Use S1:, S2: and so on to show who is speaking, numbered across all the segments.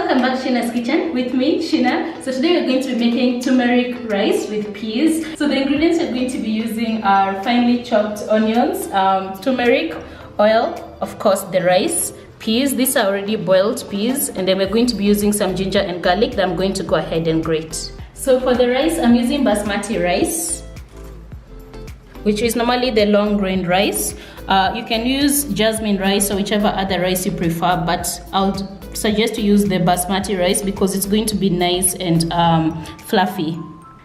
S1: welcome back to Sheena's kitchen with me, Sheena. So today we're going to be making turmeric rice with peas. So the ingredients we're going to be using are finely chopped onions, turmeric, oil, of course the rice, peas. These are already boiled peas, and then we're going to be using some ginger and garlic that I'm going to go ahead and grate. So for the rice, I'm using basmati rice, which is normally the long grain rice. You can use jasmine rice or whichever other rice you prefer, but I'll suggest to use the basmati rice because it's going to be nice and fluffy.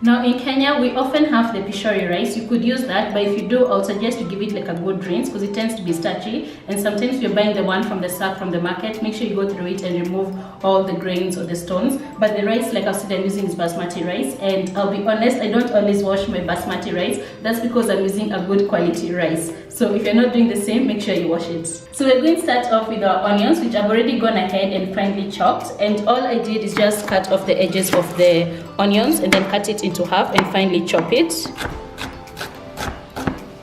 S1: Now in Kenya, we often have the pishori rice. You could use that, but if you do, I'll suggest you give it like a good rinse because it tends to be starchy, and sometimes if you're buying the one from the sack from the market, make sure you go through it and remove all the grains or the stones. But the rice, like I said, I'm using is basmati rice, and I'll be honest, I don't always wash my basmati rice. That's because I'm using a good quality rice. So if you're not doing the same, make sure you wash it. So we're going to start off with our onions, which I've already gone ahead and finely chopped, and all I did is just cut off the edges of the onions and then cut it into half and finely chop it.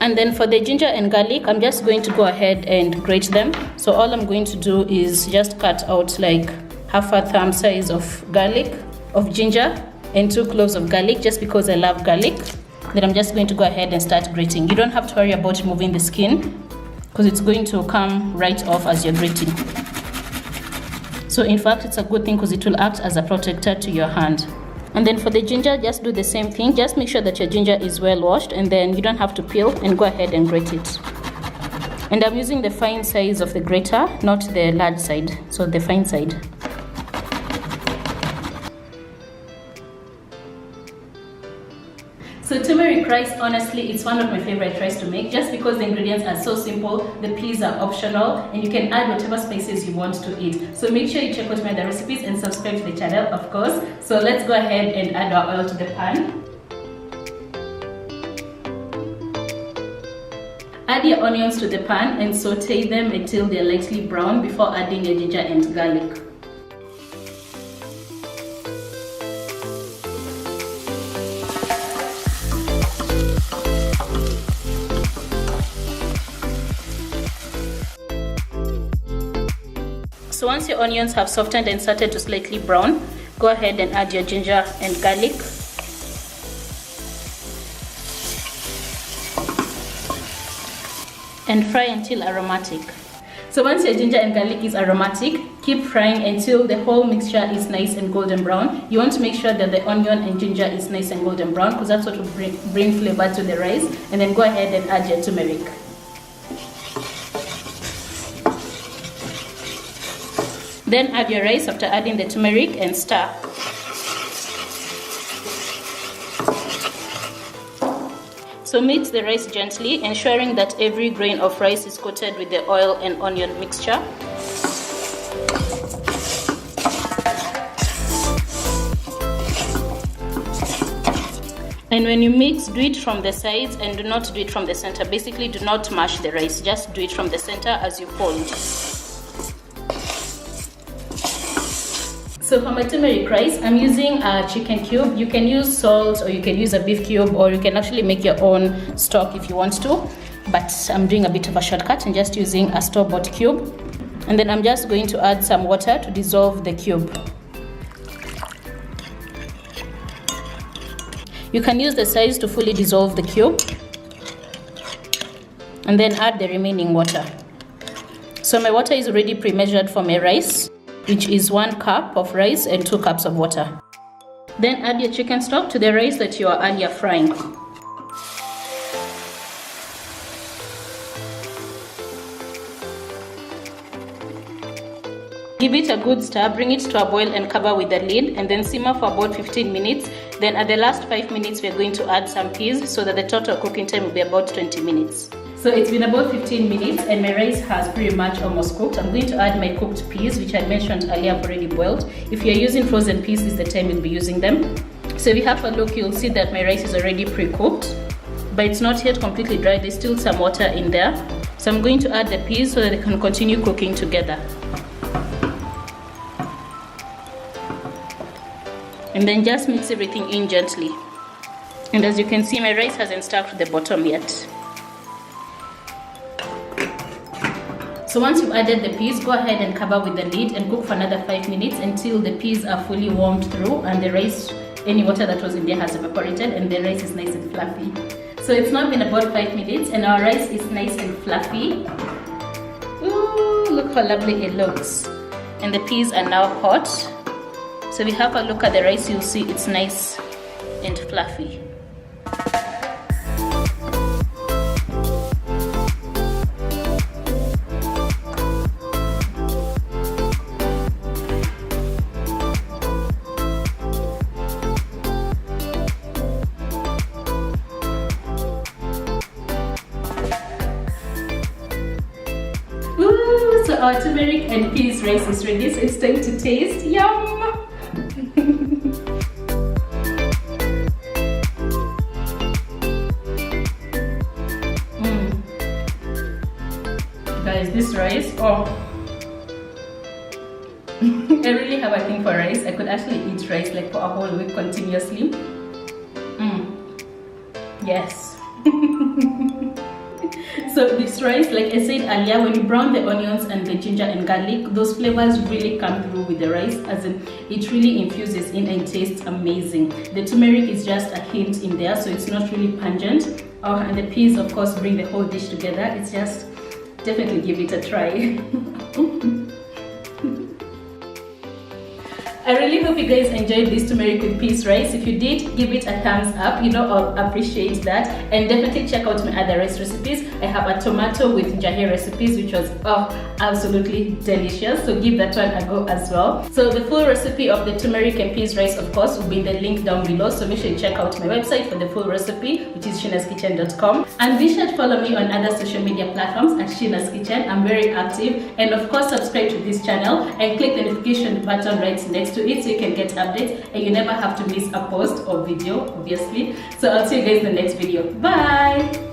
S1: And then for the ginger and garlic, I'm just going to go ahead and grate them. So all I'm going to do is just cut out like half a thumb size of ginger and 2 cloves of garlic, just because I love garlic. Then I'm just going to go ahead and start grating. You don't have to worry about removing the skin because it's going to come right off as you're grating. So in fact, it's a good thing because it will act as a protector to your hand. And then for the ginger, just do the same thing. Just make sure that your ginger is well washed, and then you don't have to peel, and go ahead and grate it. And I'm using the fine size of the grater, not the large side, so the fine side. So turmeric rice, honestly, it's one of my favorite rice to make just because the ingredients are so simple. The peas are optional, and you can add whatever spices you want to eat. So make sure you check out my other recipes and subscribe to the channel, of course. So let's go ahead and add our oil to the pan. Add your onions to the pan and saute them until they're lightly brown before adding your ginger and garlic. So once your onions have softened and started to slightly brown, go ahead and add your ginger and garlic. And fry until aromatic. So once your ginger and garlic is aromatic, keep frying until the whole mixture is nice and golden brown. You want to make sure that the onion and ginger is nice and golden brown because that's what will bring flavor to the rice. And then go ahead and add your turmeric. Then add your rice after adding the turmeric and stir. So mix the rice gently, ensuring that every grain of rice is coated with the oil and onion mixture. And when you mix, do it from the sides and do not do it from the center. Basically, do not mash the rice, just do it from the center as you fold. So for my turmeric rice, I'm using a chicken cube. You can use salt, or you can use a beef cube, or you can actually make your own stock if you want to. But I'm doing a bit of a shortcut and just using a store-bought cube. And then I'm just going to add some water to dissolve the cube. You can use the size to fully dissolve the cube. And then add the remaining water. So my water is already pre-measured for my rice, which is 1 cup of rice and 2 cups of water. Then add your chicken stock to the rice that you are earlier frying. Give it a good stir, bring it to a boil and cover with the lid, and then simmer for about 15 minutes. Then at the last 5 minutes, we're going to add some peas so that the total cooking time will be about 20 minutes. So it's been about 15 minutes and my rice has pretty much almost cooked. I'm going to add my cooked peas, which I mentioned earlier I've already boiled. If you're using frozen peas, this is the time you'll be using them. So if you have a look, you'll see that my rice is already pre-cooked, but it's not yet completely dry. There's still some water in there. So I'm going to add the peas so that they can continue cooking together. And then just mix everything in gently. And as you can see, my rice hasn't stuck to the bottom yet. So once you've added the peas, go ahead and cover with the lid and cook for another 5 minutes until the peas are fully warmed through and the rice, any water that was in there has evaporated and the rice is nice and fluffy. So it's now been about 5 minutes and our rice is nice and fluffy. Ooh, look how lovely it looks. And the peas are now hot. So if you have a look at the rice, you'll see it's nice and fluffy. Ooh, so our turmeric and peas rice is ready, so it's time to taste. Yum! Guys, this rice, oh, I really have a thing for rice. I could actually eat rice like for a whole week continuously. Yes. So this rice, like I said earlier, when you brown the onions and the ginger and garlic, those flavors really come through with the rice, as in it really infuses in and tastes amazing. The turmeric is just a hint in there, so it's not really pungent. Oh, and the peas of course bring the whole dish together. It's just, definitely give it a try. I really hope you guys enjoyed this turmeric with peas rice. If you did, give it a thumbs up, you know, I'll appreciate that. And definitely check out my other rice recipes. I have a tomato with NJAHI recipes, which was absolutely delicious, so give that one a go as well. So the full recipe of the turmeric and peas rice, of course, will be in the link down below, so make sure you check out my website for the full recipe, which is sheenaskitchen.com. And be sure to follow me on other social media platforms at Sheenas Kitchen. I'm very active. And of course, subscribe to this channel and click the notification button right next to it so you can get updates and you never have to miss a post or video, obviously. So I'll see you guys in the next video. Bye!